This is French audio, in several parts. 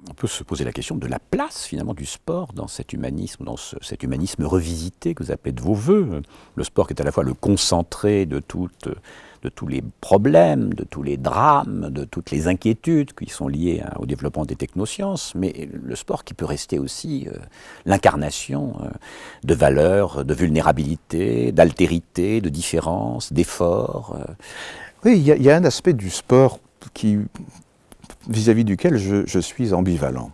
On peut se poser la question de la place finalement du sport dans cet humanisme, cet humanisme revisité que vous appelez de vos voeux. Le sport qui est à la fois le concentré de tous les problèmes, de tous les drames, de toutes les inquiétudes qui sont liées au développement des technosciences, mais le sport qui peut rester aussi l'incarnation de valeurs, de vulnérabilité, d'altérité, de différence, d'effort. Oui, il y a un aspect du sport vis-à-vis duquel je suis ambivalent.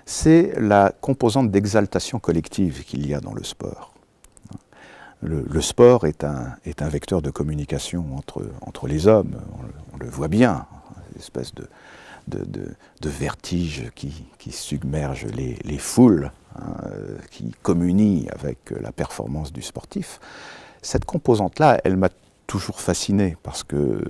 C'est la composante d'exaltation collective qu'il y a dans le sport. Le sport est un vecteur de communication entre les hommes, on le voit bien, une espèce de vertige qui submerge les foules, qui communie avec la performance du sportif. Cette composante-là, elle m'a toujours fasciné parce que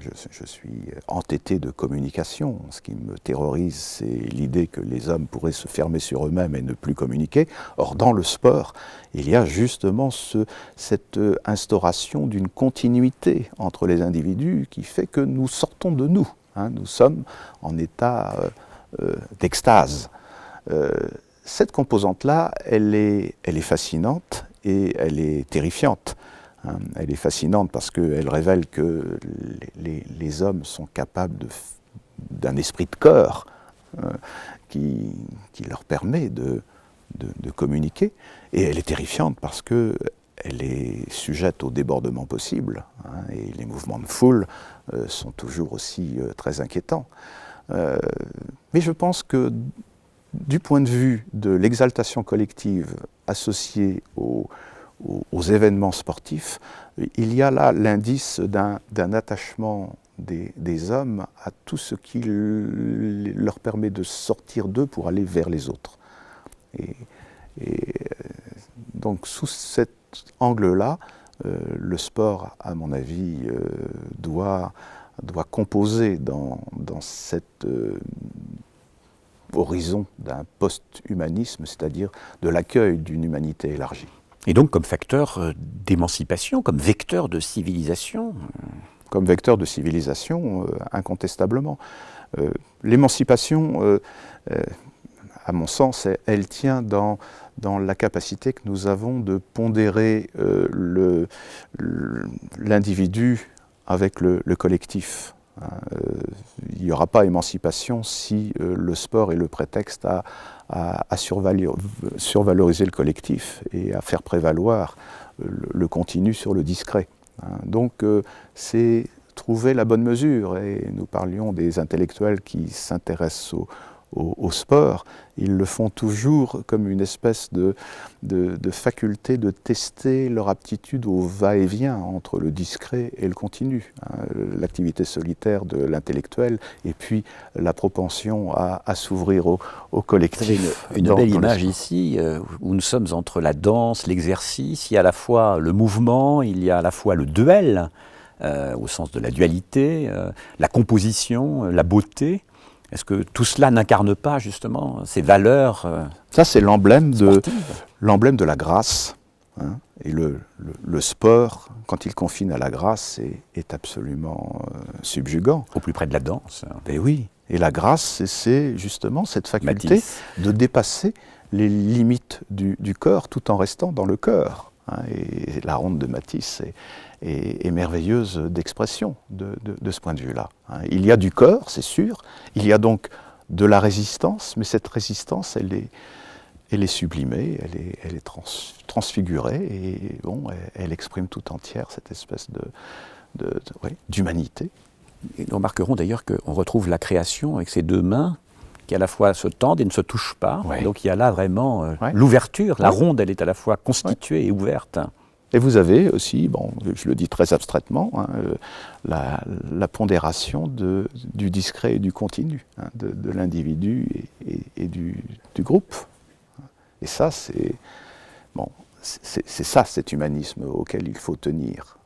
je suis entêté de communication. Ce qui me terrorise, c'est l'idée que les hommes pourraient se fermer sur eux-mêmes et ne plus communiquer. Or, dans le sport, il y a justement cette instauration d'une continuité entre les individus qui fait que nous sortons de nous. Nous sommes en état d'extase. Cette composante-là, elle est fascinante et elle est terrifiante. Elle est fascinante parce qu'elle révèle que les hommes sont capables d'un esprit de corps qui leur permet de communiquer. Et elle est terrifiante parce qu'elle est sujette aux débordements possibles. Et les mouvements de foule sont toujours aussi très inquiétants. Mais je pense que du point de vue de l'exaltation collective associée aux événements sportifs, il y a là l'indice d'un attachement des hommes à tout ce qui leur permet de sortir d'eux pour aller vers les autres. Et donc sous cet angle-là, le sport, à mon avis, doit composer dans cet horizon d'un post-humanisme, c'est-à-dire de l'accueil d'une humanité élargie. Et donc comme facteur d'émancipation, comme vecteur de civilisation. Comme vecteur de civilisation, incontestablement. L'émancipation, à mon sens, elle tient dans la capacité que nous avons de pondérer l'individu avec le collectif. Il n'y aura pas émancipation si le sport est le prétexte à survaloriser le collectif et à faire prévaloir le continu sur le discret. Donc c'est trouver la bonne mesure. Et nous parlions des intellectuels qui s'intéressent au sport. Ils le font toujours comme une espèce de faculté de tester leur aptitude au va-et-vient entre le discret et le continu. L'activité solitaire de l'intellectuel et puis la propension à s'ouvrir au collectif. Une belle image ici où nous sommes entre la danse, l'exercice, il y a à la fois le mouvement, il y a à la fois le duel, au sens de la dualité, la composition, la beauté. Est-ce que tout cela n'incarne pas justement ces valeurs Ça, c'est l'emblème de la grâce. Et le sport, quand il confine à la grâce, est absolument subjugant. Au plus près de la danse. Ben oui. Et la grâce, c'est justement cette faculté de dépasser les limites du corps tout en restant dans le cœur. Et la ronde de Matisse est merveilleuse d'expression de ce point de vue-là. Il y a du corps, c'est sûr, il y a donc de la résistance, mais cette résistance, elle est sublimée, elle est transfigurée, et bon, elle exprime tout entière cette espèce d'humanité. Et nous remarquerons d'ailleurs qu'on retrouve la création avec ses deux mains, qui à la fois se tendent et ne se touchent pas. Ouais. Donc il y a là vraiment l'ouverture, la ronde, elle est à la fois constituée et ouverte. Et vous avez aussi, bon, je le dis très abstraitement, la pondération du discret et du continu, de l'individu et du groupe. Et ça, c'est ça, cet humanisme auquel il faut tenir.